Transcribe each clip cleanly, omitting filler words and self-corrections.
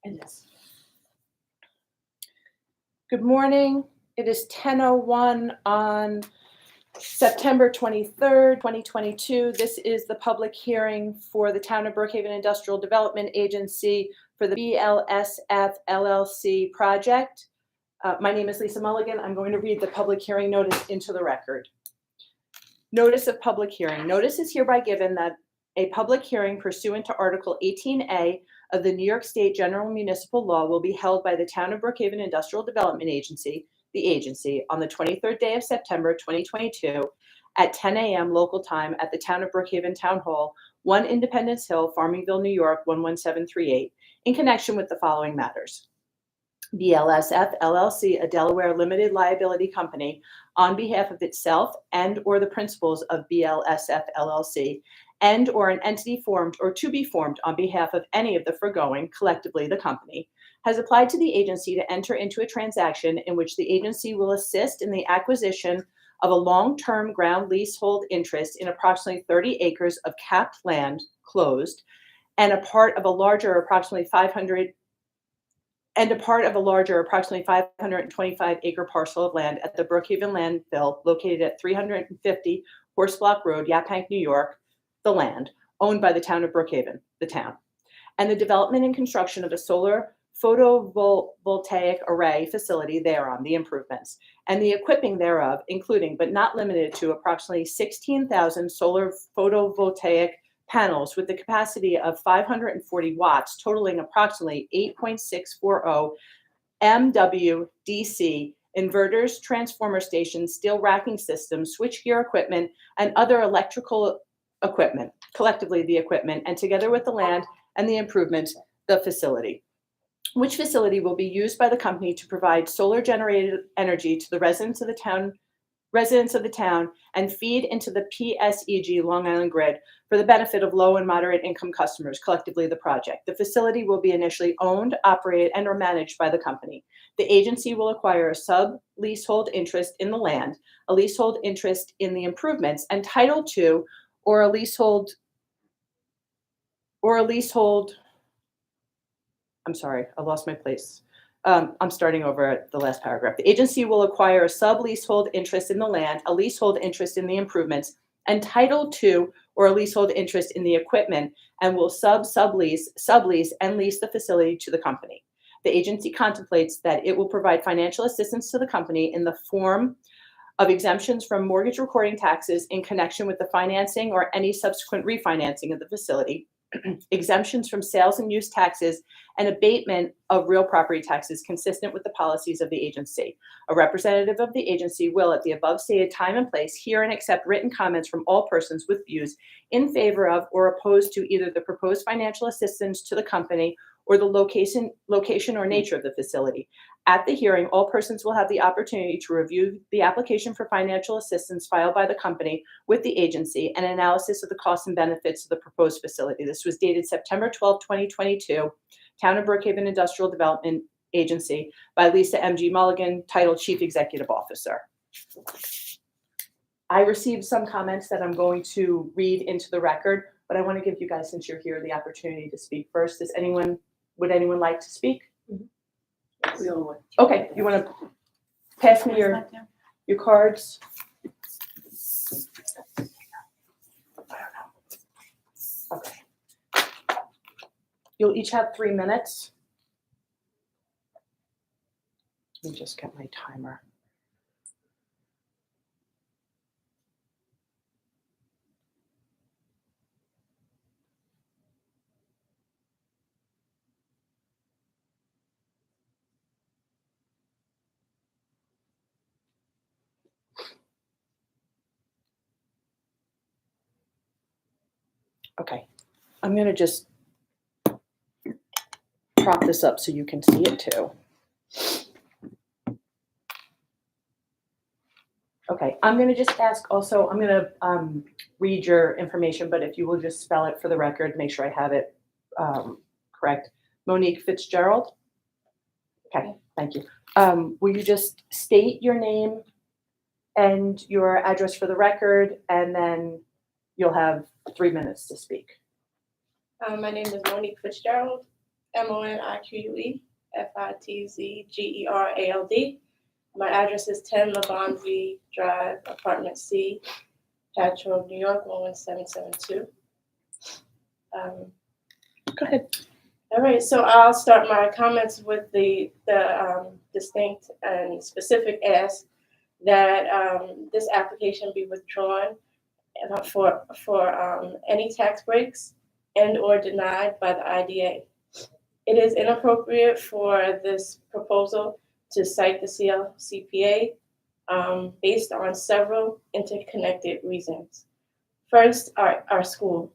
It is. Good morning. It is 10:01 on September 23rd, 2022. This is the public hearing for the Town of Brookhaven Industrial Development Agency for the BLSF LLC project. My name is Lisa Mulligan. I'm going to read the public hearing notice into the record. Notice of public hearing. Notice is hereby given that a public hearing pursuant to Article 18A of the New York State General Municipal Law will be held by the Town of Brookhaven Industrial Development Agency, the agency, on the 23rd day of September 2022 at 10 a.m. local time at the Town of Brookhaven Town Hall, 1 Independence Hill, Farmingville, New York, 11738, in connection with the following matters. BLSF LLC, a Delaware limited liability company, on behalf of itself and or the principals of BLSF LLC, and or an entity formed or to be formed on behalf of any of the foregoing, collectively the company, has applied to the agency to enter into a transaction in which the agency will assist in the acquisition of a long-term ground leasehold interest in approximately 30 acres of capped land closed and a part of a larger approximately 525 acre parcel of land at the Brookhaven landfill located at 350 Horse Block Road, Yaphank, New York, the land owned by the Town of Brookhaven, the town, and the development and construction of a solar photovoltaic array facility thereon, the improvements, and the equipping thereof, including but not limited to approximately 16,000 solar photovoltaic panels with the capacity of 540 watts, totaling approximately 8.640 MW DC, inverters, transformer stations, steel racking systems, switchgear equipment, and other electrical equipment, collectively the equipment, and together with the land and the improvements, the facility, which facility will be used by the company to provide solar generated energy to the residents of the town and feed into the PSEG Long Island grid for the benefit of low and moderate income customers, collectively the project. The facility will be initially owned, operated, and or managed by the company. The agency will acquire a sub-leasehold interest in the land, a leasehold interest in the improvements, and title to or a leasehold, I'm sorry, I lost my place. I'm starting over at the last paragraph. The agency will acquire a sub-leasehold interest in the land, a leasehold interest in the improvements, and title to or a leasehold interest in the equipment, and will sublease, and lease the facility to the company. The agency contemplates that it will provide financial assistance to the company in the form of exemptions from mortgage recording taxes in connection with the financing or any subsequent refinancing of the facility, exemptions from sales and use taxes, and abatement of real property taxes consistent with the policies of the agency. A representative of the agency will, at the above stated time and place, hear and accept written comments from all persons with views in favor of or opposed to either the proposed financial assistance to the company or the location or nature of the facility. At the hearing, all persons will have the opportunity to review the application for financial assistance filed by the company with the agency and analysis of the costs and benefits of the proposed facility. This was dated September 12, 2022, Town of Brookhaven Industrial Development Agency by Lisa M.G. Mulligan, titled Chief Executive Officer. I received some comments that I'm going to read into the record, but I want to give you guys, since you're here, the opportunity to speak first. Would anyone like to speak? We all would. Okay, you want to pass me your cards? Okay. You'll each have 3 minutes. Let me just get my timer. Okay, I'm going to just prop this up so you can see it too. Okay, I'm going to just ask also, I'm going to read your information, but if you will just spell it for the record, make sure I have it correct. Monique Fitzgerald? Okay, thank you. Will you just state your name and your address for the record, and then you'll have 3 minutes to speak. My name is Monique Fitzgerald, MONIQUEFITZGERALD. My address is 10 Labonzi Drive, Apartment C, Patchogue, New York, 11772. Go ahead. All right, so I'll start my comments with the distinct and specific ask that this application be withdrawn for any tax breaks and or denied by the IDA. It is inappropriate for this proposal to cite the CLCPA based on several interconnected reasons. First, our school.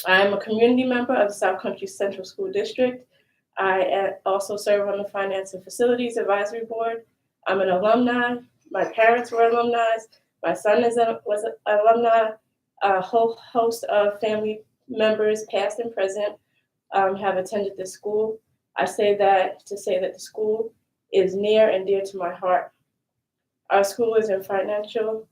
I am a community member of the South Country Central School District. I also serve on the Finance and Facilities Advisory Board. I'm an alumni. My parents were alumni. My son was an alumni. A whole host of family members, past and present, have attended this school. I say that to say that the school is near and dear to my heart. Our school is in financial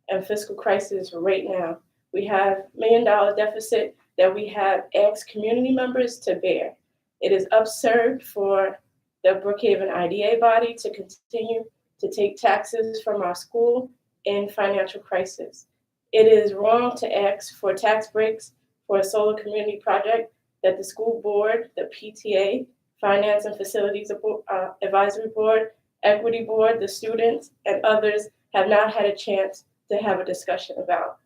and fiscal crisis right now. We have $1 million deficit that we have asked community members to bear. It is absurd for the Brookhaven IDA body to continue to take taxes from our school in financial crisis. It is wrong to ask for tax breaks for a solar community project that the school board, the PTA, Finance and Facilities Advisory Board, Equity Board, the students, and others have not had a chance to have a discussion about.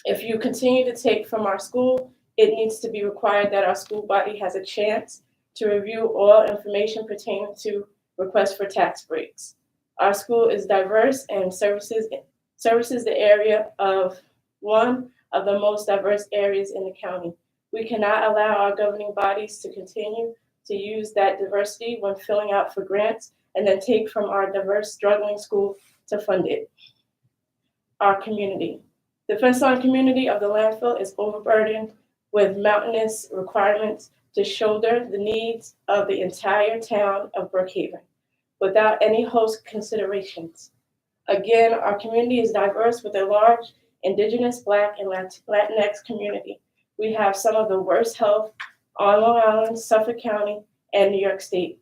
If you continue to take from our school, it needs to be required that our school body has a chance to review all information pertaining to requests for tax breaks. Our school is diverse and services the area of one of the most diverse areas in the county. We cannot allow our governing bodies to continue to use that diversity when filling out for grants and then take from our diverse, struggling school to fund it. Our community. The fence-line community of the landfill is overburdened with mountainous requirements to shoulder the needs of the entire town of Brookhaven without any host considerations. Again, our community is diverse with a large Indigenous, Black, and Latinx community. We have some of the worst health on Long Island, Suffolk County, and New York State.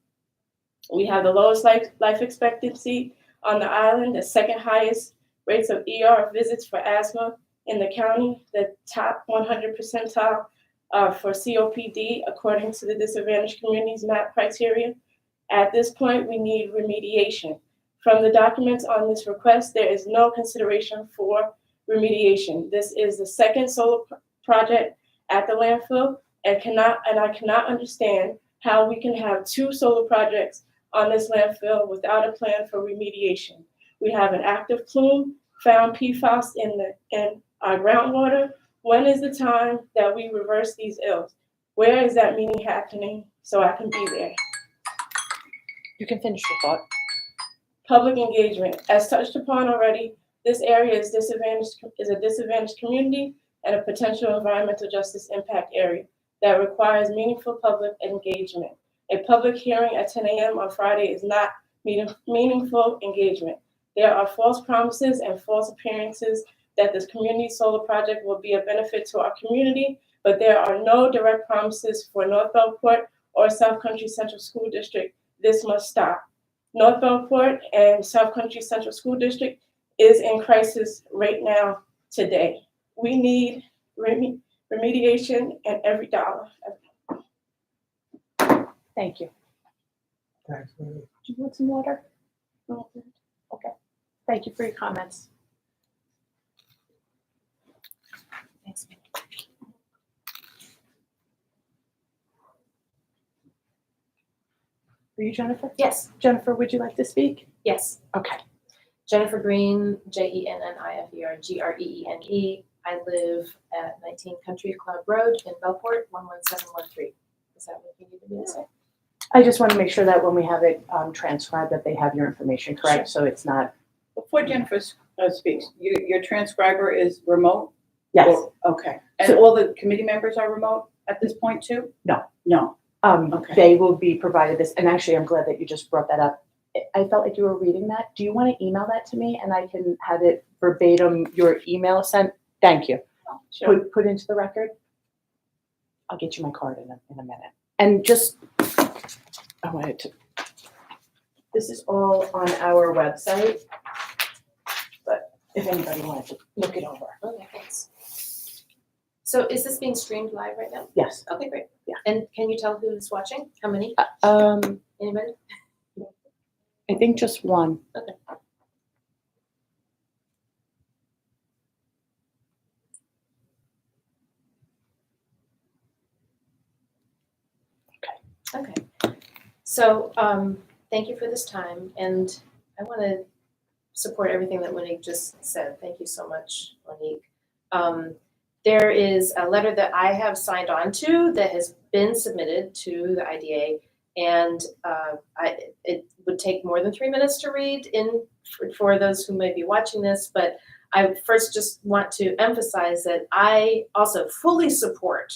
We have the lowest life expectancy on the island, the second highest rates of ER visits for asthma in the county, the top 100 percentile for COPD, according to the Disadvantaged Communities MAP criteria. At this point, we need remediation. From the documents on this request, there is no consideration for remediation. This is the second solar project at the landfill, and I cannot understand how we can have 2 solar projects on this landfill without a plan for remediation. We have an active plume, found PFAS in our groundwater. When is the time that we reverse these ills? Where is that meeting happening so I can be there? You can finish your thought. Public engagement. As touched upon already, this area is a disadvantaged community and a potential environmental justice impact area that requires meaningful public engagement. A public hearing at 10 a.m. on Friday is not meaningful engagement. There are false promises and false appearances that this community solar project will be a benefit to our community, but there are no direct promises for North Bellport or South Country Central School District. This must stop. North Bellport and South Country Central School District is in crisis right now, today. We need remediation and every dollar. Thank you. Thanks, Mary. Do you want some water? No? Okay. Thank you for your comments. Thanks. Are you Jennifer? Yes, Jennifer, would you like to speak? yes. Okay. Jennifer Green, JENNIFER GREENE. I live at 19 Country Club Road in Bellport, 11713. Is that what you needed me to say? I just want to make sure that when we have it transcribed that they have your information correct, so it's not. Before Jennifer speaks, your transcriber is remote? Yes. Or- Okay. And all the committee members are remote at this point too? No. No. Okay. They will be provided this, and actually I'm glad that you just brought that up. I felt like you were reading that. Do you want to email that to me and I can have it verbatim, your email sent? Thank you. Sure. Put into the record? I'll get you my card in a minute. And just, I wanted to, this is all on our website, but if anybody wanted to look it over. Okay, thanks. So is this being streamed live right now? Yes. Okay, great. Yeah. And can you tell who's watching? How many? Anybody? I think just one. Okay. So, thank you for this time, and I want to support everything that Monique just said. Thank you so much, Monique. There is a letter that I have signed on to that has been submitted to the IDA, and it would take more than 3 minutes to read for those who may be watching this, but I first just want to emphasize that I also fully support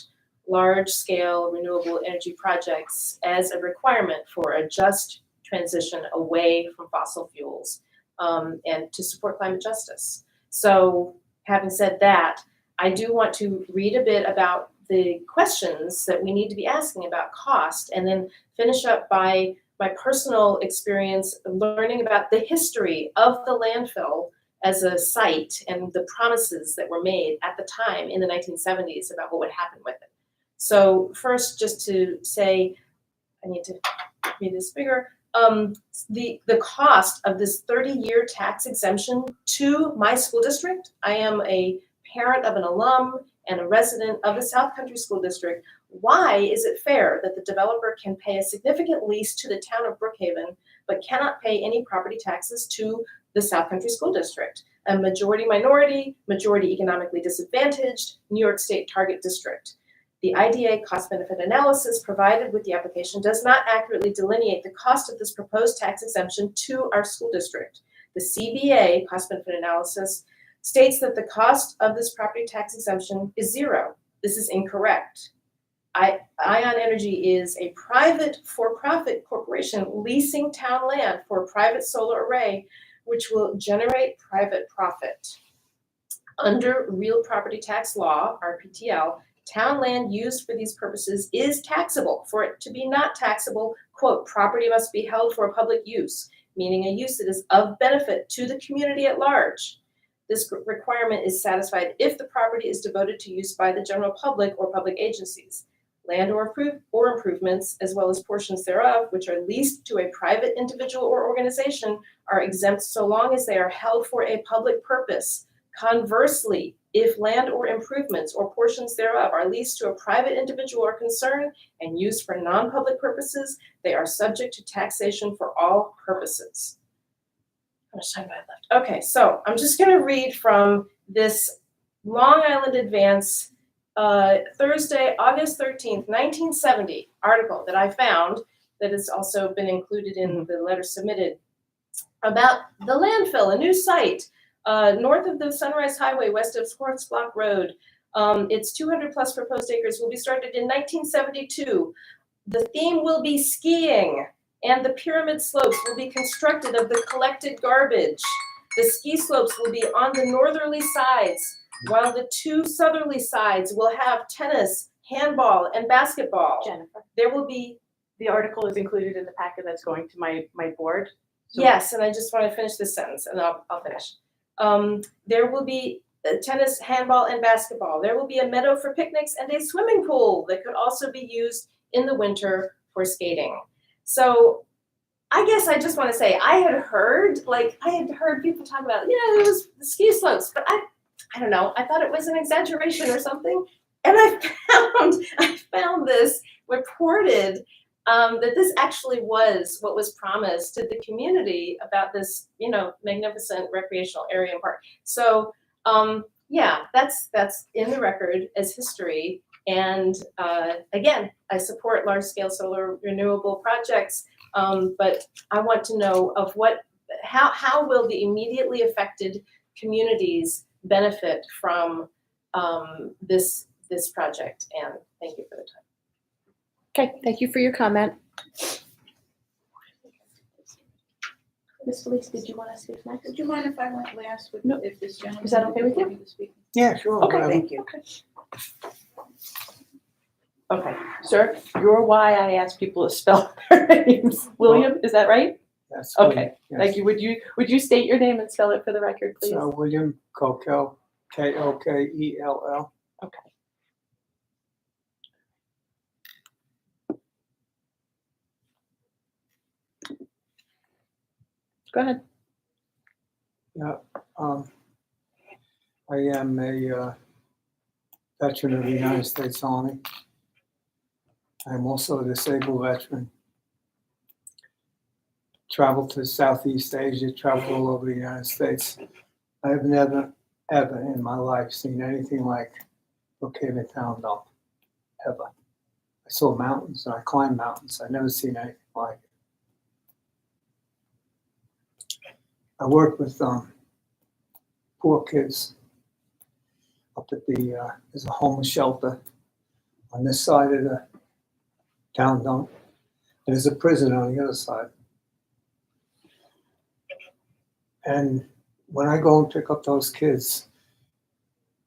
large-scale renewable energy projects as a requirement for a just transition away from fossil fuels, and to support climate justice. So having said that, I do want to read a bit about the questions that we need to be asking about cost, and then finish up by my personal experience learning about the history of the landfill as a site and the promises that were made at the time in the 1970s about what would happen with it. So first, just to say, I need to make this bigger. The cost of this 30-year tax exemption to my school district. I am a parent of an alum and a resident of the South Country School District. Why is it fair that the developer can pay a significant lease to the town of Brookhaven, but cannot pay any property taxes to the South Country School District, a majority minority, majority economically disadvantaged New York State target district? The IDA cost-benefit analysis provided with the application does not accurately delineate the cost of this proposed tax exemption to our school district. The CBA cost-benefit analysis states that the cost of this property tax exemption is zero. This is incorrect. Ion Energy is a private for-profit corporation leasing town land for a private solar array, which will generate private profit. Under real property tax law, RPTL, town land used for these purposes is taxable. For it to be not taxable, quote, property must be held for a public use, meaning a use that is of benefit to the community at large. This requirement is satisfied if the property is devoted to use by the general public or public agencies. Land or improvements, as well as portions thereof, which are leased to a private individual or organization, are exempt so long as they are held for a public purpose. Conversely, if land or improvements or portions thereof are leased to a private individual or concern and used for non-public purposes, they are subject to taxation for all purposes. How much time do I have left? Okay, so I'm just going to read from this Long Island Advance Thursday, August 13th, 1970 article that I found that has also been included in the letter submitted about the landfill, a new site north of the Sunrise Highway, west of Horse Block Road. Its 200 plus proposed acres will be started in 1972. The theme will be skiing, and the pyramid slopes will be constructed of the collected garbage. The ski slopes will be on the northerly sides, while the two southerly sides will have tennis, handball, and basketball. Jennifer, There will be, the article is included in the packet that's going to my board. So- yes, and I just want to finish this sentence, and I'll finish. There will be tennis, handball, and basketball. There will be a meadow for picnics and a swimming pool that could also be used in the winter for skating. So I guess I just want to say I had heard people talk about, it was the ski slopes, but I don't know. I thought it was an exaggeration or something. And I found this reported that this actually was what was promised to the community about this, magnificent recreational area and park. So that's in the record as history. And again, I support large-scale solar renewable projects, but I want to know of how will the immediately affected communities benefit from this project? And thank you for the time. Okay, thank you for your comment. Ms. Felice, did you want to speak next? Would you mind if I went last with, No. if this gentleman? Is that okay with you? wanted to speak? Yeah, sure. Okay, whatever. Thank you. Okay. Okay, sir, you're why I ask people to spell their names. William, is that right? Yes. Okay, yes. thank you. Would you state your name and spell it for the record, please? So William Kokel, Kokell. Okay. Go ahead. Yeah, I am a veteran of the United States Army. I'm also a disabled veteran. Traveled to Southeast Asia, traveled all over the United States. I have never, ever in my life seen anything like Brookhaven Town Dump, ever. I saw mountains and I climbed mountains. I've never seen anything like it. I worked with poor kids up at there's a homeless shelter on this side of the town dump. And there's a prison on the other side. And when I go and pick up those kids,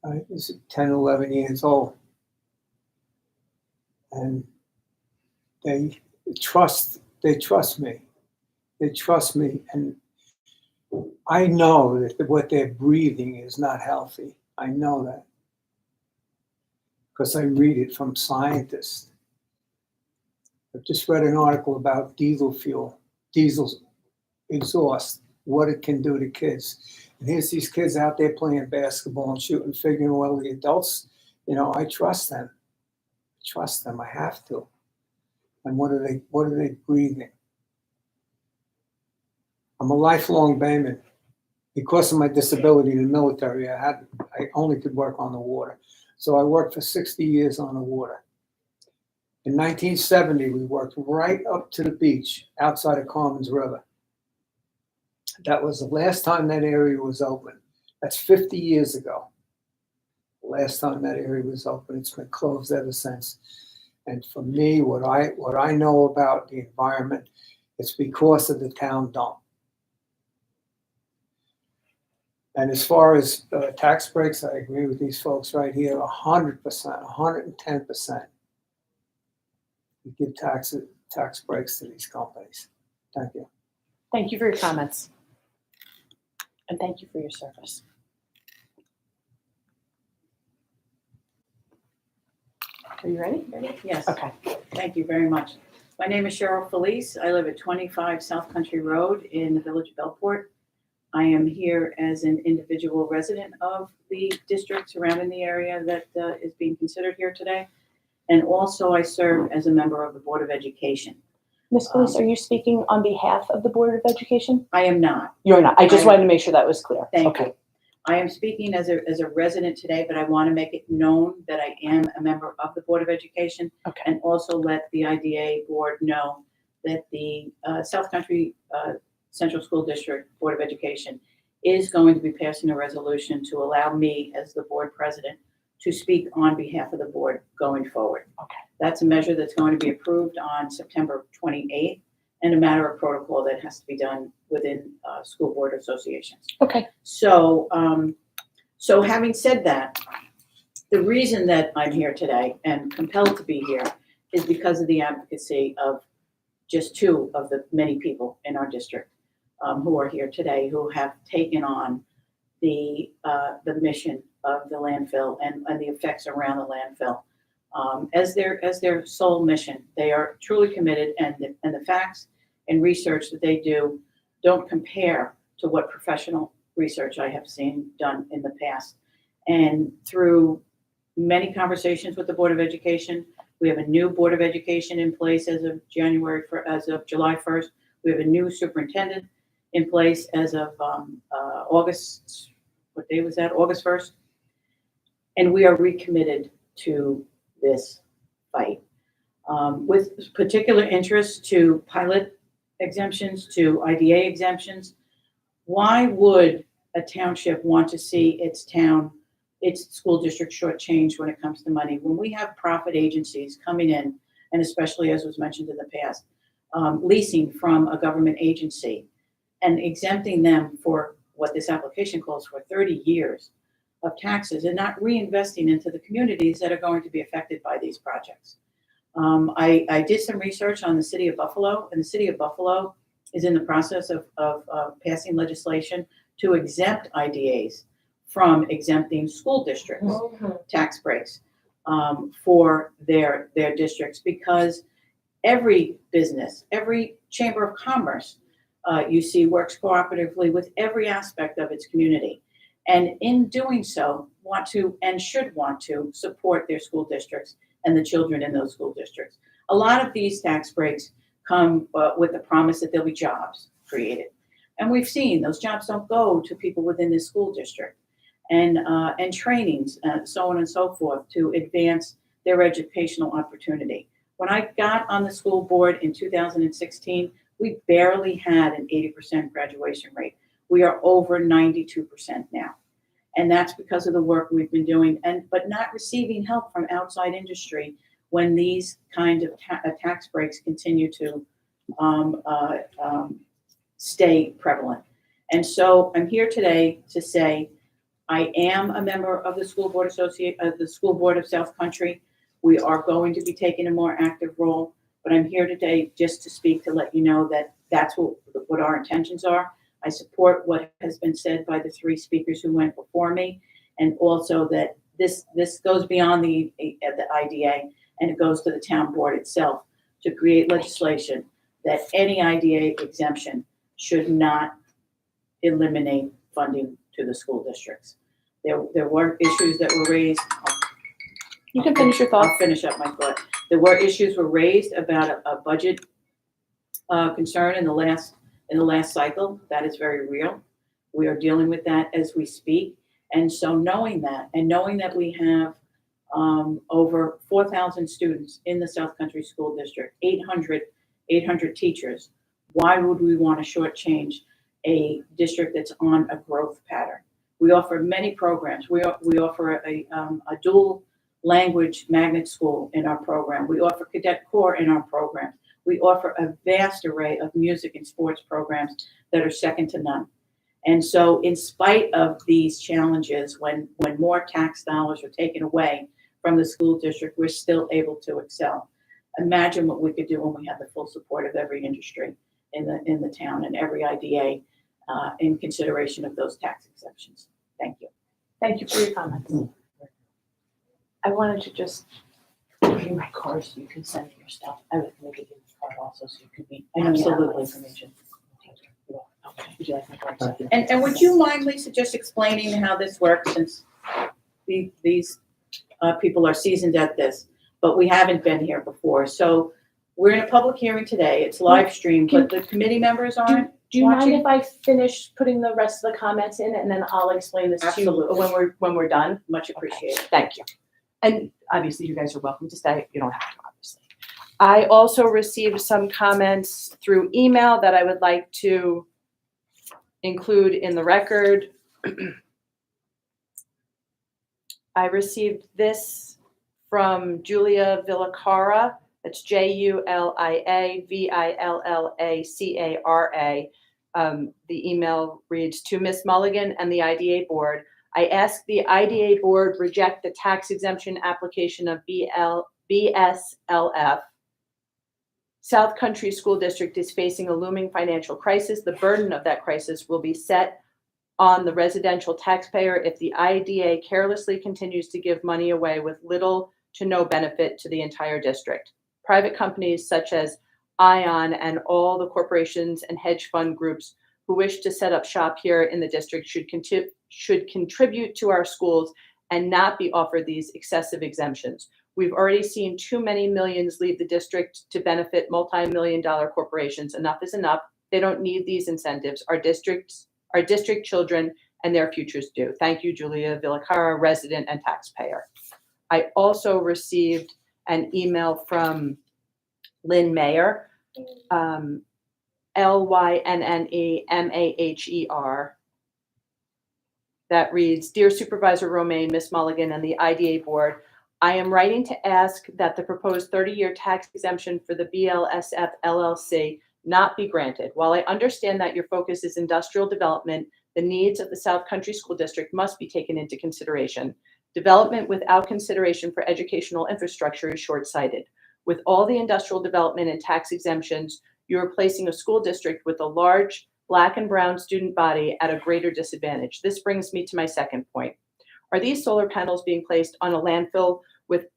I was 10, 11 years old. And they trust me. They trust me. And I know that what they're breathing is not healthy. I know that. Because I read it from scientists. I've just read an article about diesel exhaust, what it can do to kids. And here's these kids out there playing basketball and shooting, figuring, well, the adults, I trust them. I have to. And what are they breathing? I'm a lifelong bayman. Because of my disability in the military, I only could work on the water. So I worked for 60 years on the water. In 1970, we worked right up to the beach outside of Commons River. That was the last time that area was open. That's 50 years ago. The last time that area was open. It's been closed ever since. And for me, what I know about the environment, it's because of the town dump. And as far as tax breaks, I agree with these folks right here, 100%, 110%. We give tax breaks to these companies. Thank you. Thank you for your comments. And thank you for your service. Are you ready? Yes. Okay. Thank you very much. My name is Cheryl Felice. I live at 25 South Country Road in the village of Belport. I am here as an individual resident of the district surrounding the area that is being considered here today. And also I serve as a member of the Board of Education. Ms. Felice, are you speaking on behalf of the Board of Education? I am not. You're not. I just I- wanted to make sure that was clear. Thank Okay. you. I am speaking as a resident today, but I want to make it known that I am a member of the Board of Education. Okay. And also let the IDA board know that the South Country Central School District Board of Education is going to be passing a resolution to allow me as the board president to speak on behalf of the board going forward. Okay. That's a measure that's going to be approved on September 28th and a matter of protocol that has to be done within school board associations. Okay. So, so having said that, the reason that I'm here today and compelled to be here is because of the advocacy of just two of the many people in our district who are here today, who have taken on the mission of the landfill and the effects around the landfill as their sole mission. They are truly committed, and the facts and research that they do don't compare to what professional research I have seen done in the past. And through many conversations with the Board of Education, we have a new Board of Education in place as of July 1st. We have a new superintendent in place as of August, what day was that? August 1st. And we are recommitted to this fight with particular interest to pilot exemptions, to IDA exemptions. Why would a township want to see its school district shortchanged when it comes to money? When we have profit agencies coming in, and especially as was mentioned in the past, leasing from a government agency and exempting them for what this application calls for 30 years of taxes and not reinvesting into the communities that are going to be affected by these projects. I did some research on the city of Buffalo, and the city of Buffalo is in the process of passing legislation to exempt IDAs from exempting school districts tax breaks for their districts, because every business, every chamber of commerce, you see, works cooperatively with every aspect of its community. And in doing so, want to and should want to support their school districts and the children in those school districts. A lot of these tax breaks come with the promise that there'll be jobs created. And we've seen those jobs don't go to people within the school district, and trainings, so on and so forth, to advance their educational opportunity. When I got on the school board in 2016, we barely had an 80% graduation rate. We are over 92% now. And that's because of the work we've been doing, but not receiving help from outside industry when these kind of tax breaks continue to stay prevalent. And so I'm here today to say I am a member of the School Board the School Board of South Country. We are going to be taking a more active role, but I'm here today just to speak to let you know that that's what our intentions are. I support what has been said by the three speakers who went before me, and also that this goes beyond the IDA, and it goes to the town board itself to create legislation that any IDA exemption should not eliminate funding to the school districts. There were issues that were raised. You can finish your thoughts. I'll finish up my thought. There were issues were raised about a budget concern in the last cycle. That is very real. We are dealing with that as we speak. And so knowing that we have over 4,000 students in the South Country School District, 800 teachers, why would we want to shortchange a district that's on a growth pattern? We offer many programs. We offer a dual language magnet school in our program. We offer cadet corps in our program. We offer a vast array of music and sports programs that are second to none. And so in spite of these challenges, when more tax dollars are taken away from the school district, we're still able to excel. Imagine what we could do when we have the full support of every industry in the town and every IDA in consideration of those tax exemptions. Thank you. Thank you for your comments. I wanted to just Give you my card so you can send your stuff. I would maybe give you the card also so you could be. Absolutely. Information. Okay. Would you like my card? Thank you. And would you mind, Lisa, just explaining how this works, since these people are seasoned at this, but we haven't been here before. So we're in a public hearing today. It's live streamed, but the committee members aren't. Do you mind watching? if I finish putting the rest of the comments in, and then I'll explain this to you Absolutely. when we're done? Much appreciated. Thank you. And obviously you guys are welcome to stay. You don't have to, obviously. I also received some comments through email that I would like to include in the record. I received this from Julia Villacara. That's JuliaVillacara. The email reads, to Ms. Mulligan and the IDA board, I ask the IDA board reject the tax exemption application of BLSF. South Country School District is facing a looming financial crisis. The burden of that crisis will be set on the residential taxpayer if the IDA carelessly continues to give money away with little to no benefit to the entire district. Private companies such as ION and all the corporations and hedge fund groups who wish to set up shop here in the district should contribute to our schools and not be offered these excessive exemptions. We've already seen too many millions leave the district to benefit multi-million-dollar corporations. Enough is enough. They don't need these incentives. Our district children and their futures do. Thank you, Julia Villacara, resident and taxpayer. I also received an email from Lynn Mayer, LYNNEMAHER, that reads, Dear Supervisor Romaine, Ms. Mulligan, and the IDA board, I am writing to ask that the proposed 30-year tax exemption for the BLSF LLC not be granted. While I understand that your focus is industrial development, the needs of the South Country School District must be taken into consideration. Development without consideration for educational infrastructure is short-sighted. With all the industrial development and tax exemptions, you are placing a school district with a large Black and brown student body at a greater disadvantage. This brings me to my second point. Are these solar panels being placed on a landfill with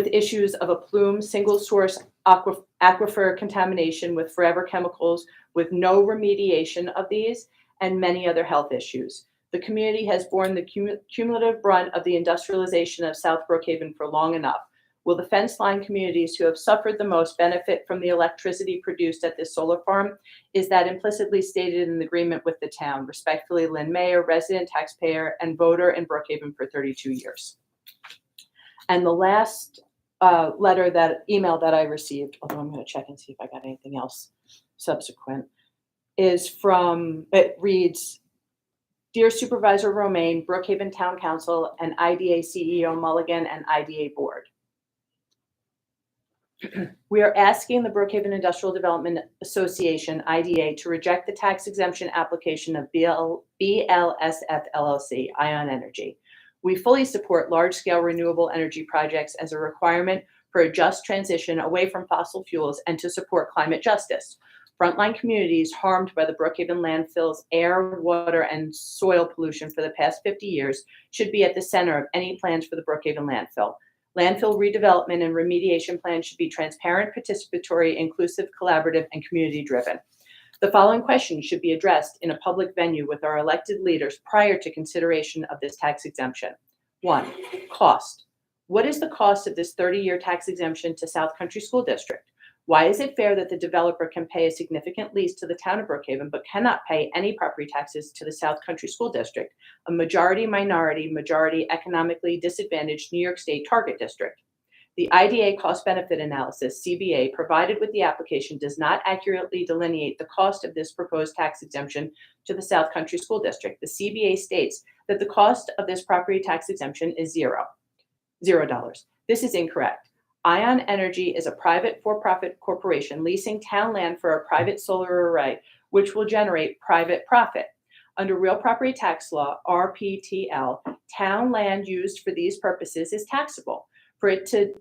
issues of a plume, single source aquifer contamination with forever chemicals, with no remediation of these, and many other health issues? The community has borne the cumulative brunt of the industrialization of South Brookhaven for long enough. Will the fence line communities who have suffered the most benefit from the electricity produced at this solar farm? Is that implicitly stated in the agreement with the town? Respectfully, Lynn Mayer, resident taxpayer and voter in Brookhaven for 32 years. And the last email that I received, although I'm going to check and see if I got anything else subsequent, is from, it reads, Dear Supervisor Romaine, Brookhaven Town Council, and IDA CEO Mulligan and IDA Board. We are asking the Brookhaven Industrial Development Association, IDA, to reject the tax exemption application of BLSF LLC, Ion Energy. We fully support large-scale renewable energy projects as a requirement for a just transition away from fossil fuels and to support climate justice. Frontline communities harmed by the Brookhaven landfill's air, water, and soil pollution for the past 50 years should be at the center of any plans for the Brookhaven landfill. Landfill redevelopment and remediation plans should be transparent, participatory, inclusive, collaborative, and community-driven. The following questions should be addressed in a public venue with our elected leaders prior to consideration of this tax exemption. 1, cost. What is the cost of this 30-year tax exemption to South Country School District? Why is it fair that the developer can pay a significant lease to the town of Brookhaven but cannot pay any property taxes to the South Country School District, a majority economically disadvantaged New York State target district? The IDA cost-benefit analysis, CBA, provided with the application does not accurately delineate the cost of this proposed tax exemption to the South Country School District. The CBA states that the cost of this property tax exemption is $0. This is incorrect. Ion Energy is a private for-profit corporation leasing town land for a private solar array, which will generate private profit. Under real property tax law, RPTL, town land used for these purposes is taxable. For it to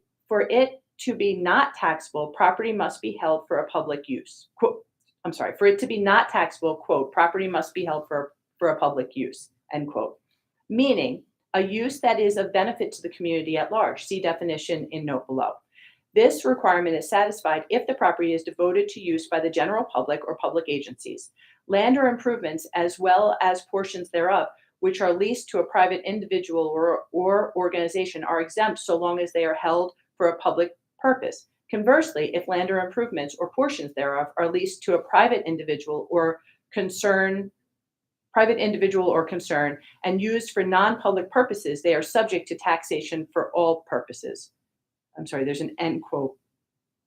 be not taxable, property must be held for a public use. For it to be not taxable, quote, property must be held for a public use, end quote. Meaning, a use that is of benefit to the community at large. See definition in note below. This requirement is satisfied if the property is devoted to use by the general public or public agencies. Land or improvements, as well as portions thereof, which are leased to a private individual or organization, are exempt so long as they are held for a public purpose. Conversely, if land or improvements or portions thereof are leased to a private individual or concern and used for non-public purposes, they are subject to taxation for all purposes. I'm sorry, there's an end quote,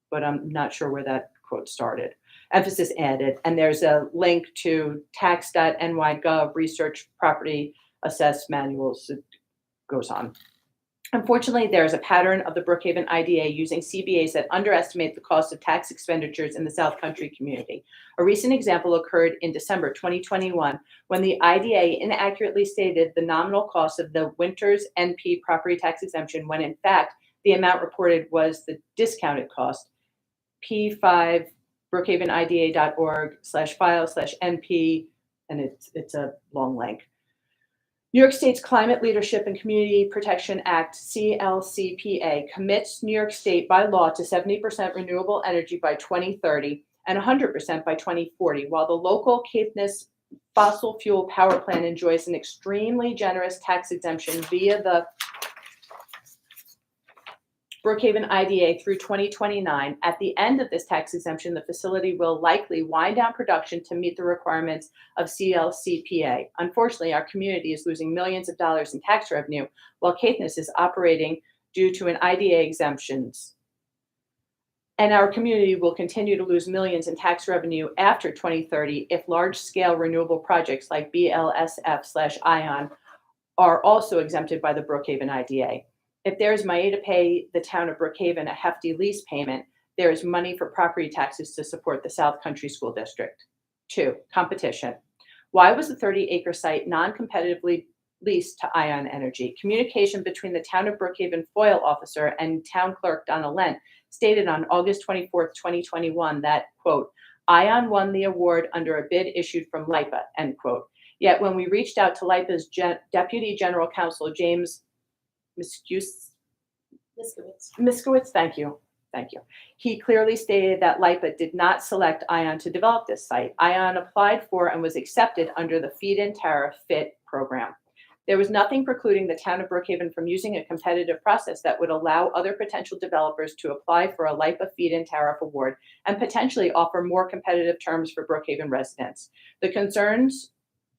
but I'm not sure where that quote started. Emphasis added, and there's a link to tax.ny.gov research property assess manuals. It goes on. Unfortunately, there is a pattern of the Brookhaven IDA using CBAs that underestimate the cost of tax expenditures in the South Country community. A recent example occurred in December 2021 when the IDA inaccurately stated the nominal cost of the winter's NP property tax exemption when in fact the amount reported was the discounted cost. P5 brookhavenida.org/file/NP, and it's a long link. New York State's Climate Leadership and Community Protection Act, CLCPA, commits New York State by law to 70% renewable energy by 2030 and 100% by 2040, while the local Caithness fossil fuel power plant enjoys an extremely generous tax exemption via the Brookhaven IDA through 2029. At the end of this tax exemption, the facility will likely wind down production to meet the requirements of CLCPA. Unfortunately, our community is losing millions of dollars in tax revenue while Caithness is operating due to an IDA exemptions. And our community will continue to lose millions in tax revenue after 2030 if large-scale renewable projects like BLSF/Ion are also exempted by the Brookhaven IDA. If there is money to pay the town of Brookhaven a hefty lease payment, there is money for property taxes to support the South Country School District. 2, competition. Why was the 30-acre site non-competitively lease to Ion Energy. Communication between the Town of Brookhaven FOIL officer and Town Clerk Donna Lent stated on August 24th, 2021 that, quote, Ion won the award under a bid issued from LIPA, end quote. Yet when we reached out to LIPA's Deputy General Counsel, James Miskowitz, thank you. He clearly stated that LIPA did not select Ion to develop this site. Ion applied for and was accepted under the feed-in tariff FIT program. There was nothing precluding the Town of Brookhaven from using a competitive process that would allow other potential developers to apply for a LIPA feed-in tariff award and potentially offer more competitive terms for Brookhaven residents. The concerns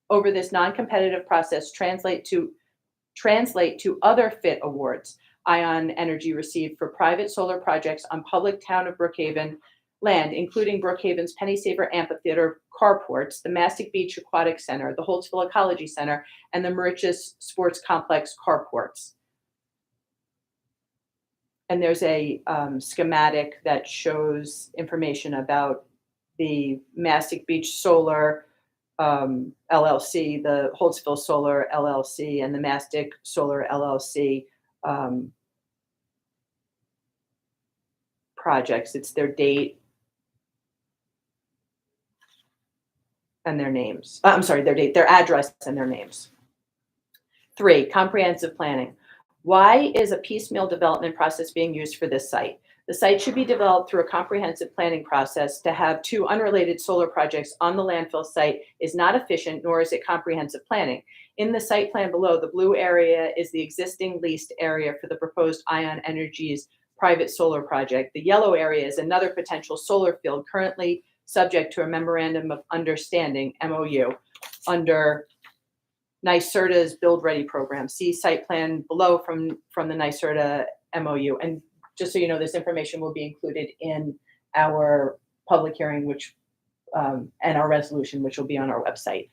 over this non-competitive process translate to other FIT awards Ion Energy received for private solar projects on public Town of Brookhaven land, including Brookhaven's Penny Saver Amphitheater carports, the Mastic Beach Aquatic Center, the Holtsville Ecology Center, and the Mauritius Sports Complex carports. And there's a schematic that shows information about the Mastic Beach Solar LLC, the Holtsville Solar LLC, and the Mastic Solar LLC projects. It's their date and their names. Their address and their names. 3, comprehensive planning. Why is a piecemeal development process being used for this site? The site should be developed through a comprehensive planning process. To have 2 unrelated solar projects on the landfill site is not efficient, nor is it comprehensive planning. In the site plan below, the blue area is the existing leased area for the proposed Ion Energy's private solar project. The yellow area is another potential solar field currently subject to a memorandum of understanding, MOU, under NYSERDA's Build Ready program. See site plan below from the NYSERDA MOU. And just so you know, this information will be included in our public hearing, which and our resolution, which will be on our website.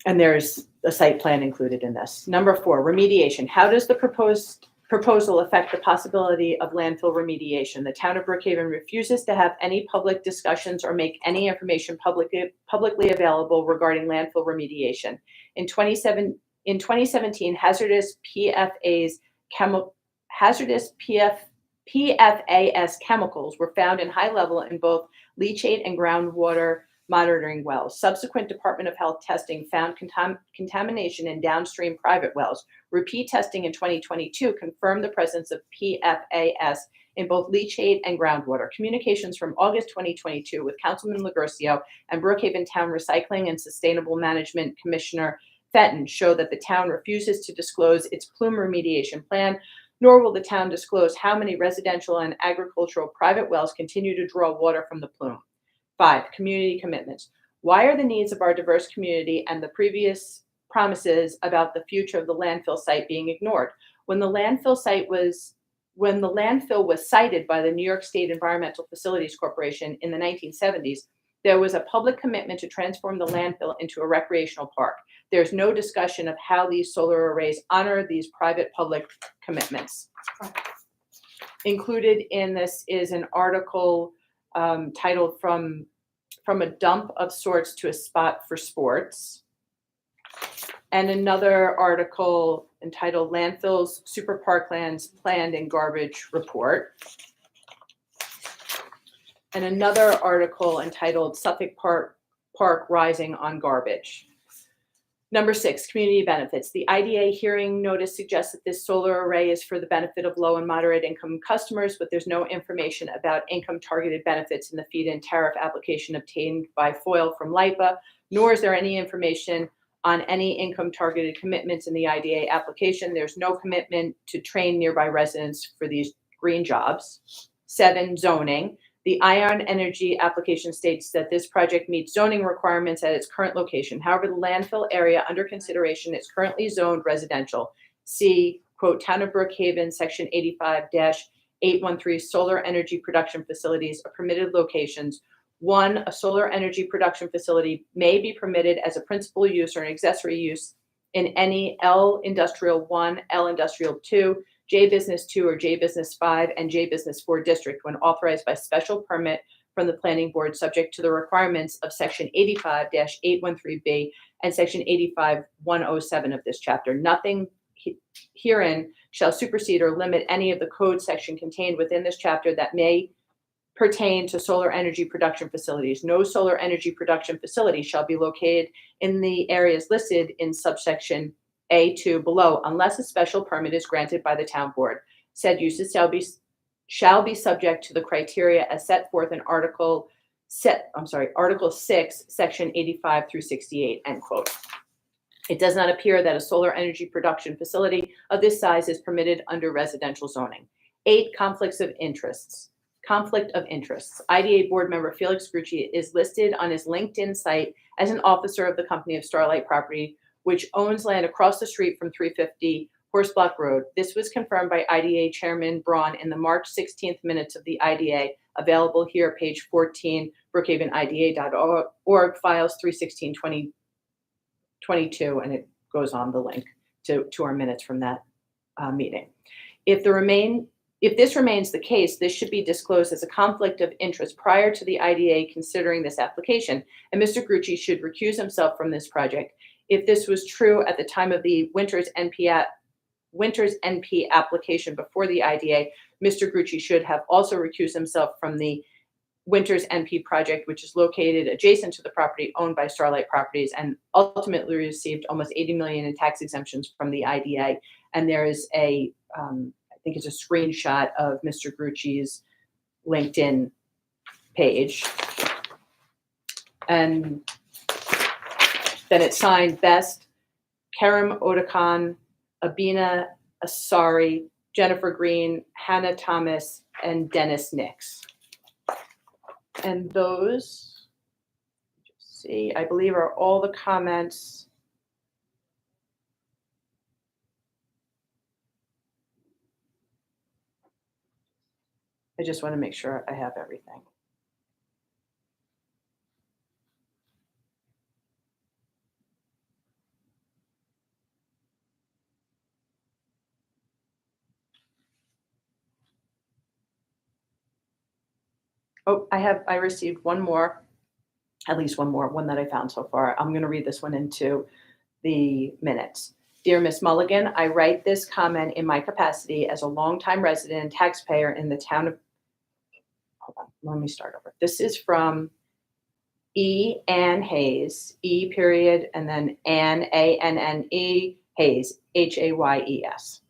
And there's a site plan included in this. Number 4, remediation. How does the proposal affect the possibility of landfill remediation? The Town of Brookhaven refuses to have any public discussions or make any information publicly available regarding landfill remediation. In 2017, PFAS chemicals were found in high level in both leachate and groundwater monitoring wells. Subsequent Department of Health testing found contamination in downstream private wells. Repeat testing in 2022 confirmed the presence of PFAS in both leachate and groundwater. Communications from August 2022 with Councilman LaGuercio and Brookhaven Town Recycling and Sustainable Management Commissioner Fenton show that the town refuses to disclose its plume remediation plan, nor will the town disclose how many residential and agricultural private wells continue to draw water from the plume. 5, community commitments. Why are the needs of our diverse community and the previous promises about the future of the landfill site being ignored? When the landfill was cited by the New York State Environmental Facilities Corporation in the 1970s, there was a public commitment to transform the landfill into a recreational park. There's no discussion of how these solar arrays honor these private-public commitments. Included in this is an article titled From a Dump of Sorts to a Spot for Sports, and another article entitled Landfills, Super Parklands Planned and Garbage Report, and another article entitled Suffolk Park Rising on Garbage. Number 6, community benefits. The IDA hearing notice suggests that this solar array is for the benefit of low and moderate income customers, but there's no information about income targeted benefits in the feed-in tariff application obtained by FOIL from LIPA, nor is there any information on any income targeted commitments in the IDA application. There's no commitment to train nearby residents for these green jobs. 7, zoning. The Ion Energy application states that this project meets zoning requirements at its current location. However, the landfill area under consideration is currently zoned residential. See, quote, Town of Brookhaven, Section 85-813, solar energy production facilities are permitted locations. 1, a solar energy production facility may be permitted as a principal use or an accessory use in any L Industrial 1, L Industrial 2, J Business 2 or J Business 5 and J Business 4 district when authorized by special permit from the planning board, subject to the requirements of section 85-813B and section 85-107 of this chapter. Nothing herein shall supersede or limit any of the code section contained within this chapter that may pertain to solar energy production facilities. No solar energy production facility shall be located in the areas listed in subsection A2 below unless a special permit is granted by the town board. Said uses shall be subject to the criteria as set forth in Article 6, section 85 through 68, end quote. It does not appear that a solar energy production facility of this size is permitted under residential zoning. 8, conflict of interests. IDA board member Felix Grucci is listed on his LinkedIn site as an officer of the company of Starlight Property, which owns land across the street from 350 Horse Block Road. This was confirmed by IDA Chairman Braun in the March 16th minutes of the IDA, available here, page 14, brookhavenida.org, files 3/16/2022, and it goes on the link to our minutes from that meeting. If this remains the case, this should be disclosed as a conflict of interest prior to the IDA considering this application, and Mr. Grucci should recuse himself from this project. If this was true at the time of the Winters NP application before the IDA, Mr. Grucci should have also recused himself from the Winters NP project, which is located adjacent to the property owned by Starlight Properties and ultimately received almost $80 million in tax exemptions from the IDA. And there is I think it's a screenshot of Mr. Grucci's LinkedIn page. And then it's signed Best, Kerem Odakan, Abina Asari, Jennifer Green, Hannah Thomas, and Dennis Nix. And those, I believe, are all the comments. I just want to make sure I have everything. Oh, I received one more, at least one more, one that I found so far. I'm going to read this one into the minutes. Dear Ms. Mulligan, I write this comment in my capacity as a longtime resident and taxpayer in the town of, hold on, let me start over. This is from Ann Hayes, E period, and then Ann, ANNE, Hayes, HAYES.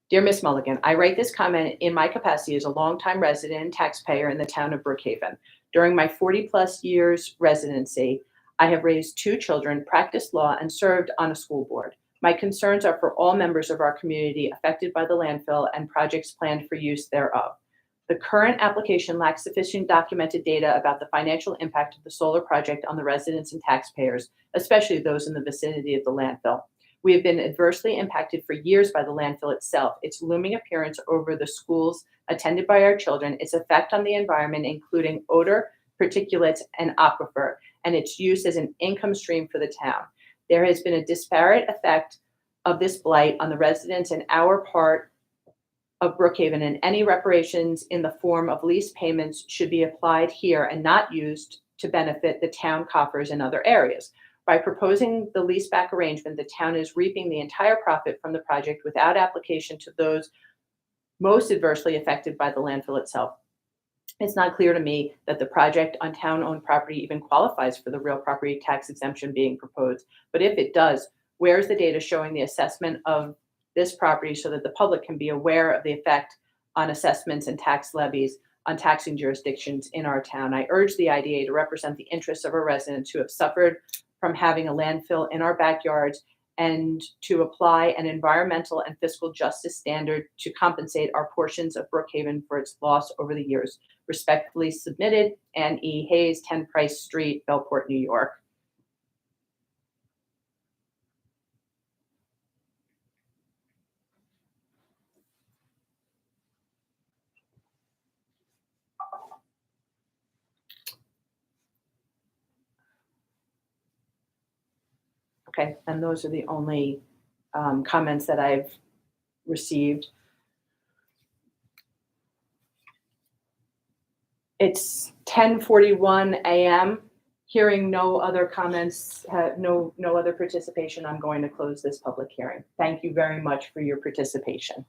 Dear Ms. Mulligan, I write this comment in my capacity as a longtime resident and taxpayer in the town of Brookhaven. During my 40-plus years residency, I have raised 2 children, practiced law, and served on a school board. My concerns are for all members of our community affected by the landfill and projects planned for use thereof. The current application lacks sufficient documented data about the financial impact of the solar project on the residents and taxpayers, especially those in the vicinity of the landfill. We have been adversely impacted for years by the landfill itself, its looming appearance over the schools attended by our children, its effect on the environment, including odor, particulates, and aquifer, and its use as an income stream for the town. There has been a disparate effect of this blight on the residents in our part of Brookhaven, and any reparations in the form of lease payments should be applied here and not used to benefit the town coffers in other areas. By proposing the leaseback arrangement, the town is reaping the entire profit from the project without application to those most adversely affected by the landfill itself. It's not clear to me that the project on town-owned property even qualifies for the real property tax exemption being proposed. But if it does, where's the data showing the assessment of this property so that the public can be aware of the effect on assessments and tax levies on taxing jurisdictions in our town? I urge the IDA to represent the interests of our residents who have suffered from having a landfill in our backyards and to apply an environmental and fiscal justice standard to compensate our portions of Brookhaven for its loss over the years. Respectfully submitted, Ann E. Hayes, 10 Price Street, Bellport, New York. Okay, and those are the only comments that I've received. It's 10:41 a.m. Hearing no other comments, no other participation, I'm going to close this public hearing. Thank you very much for your participation.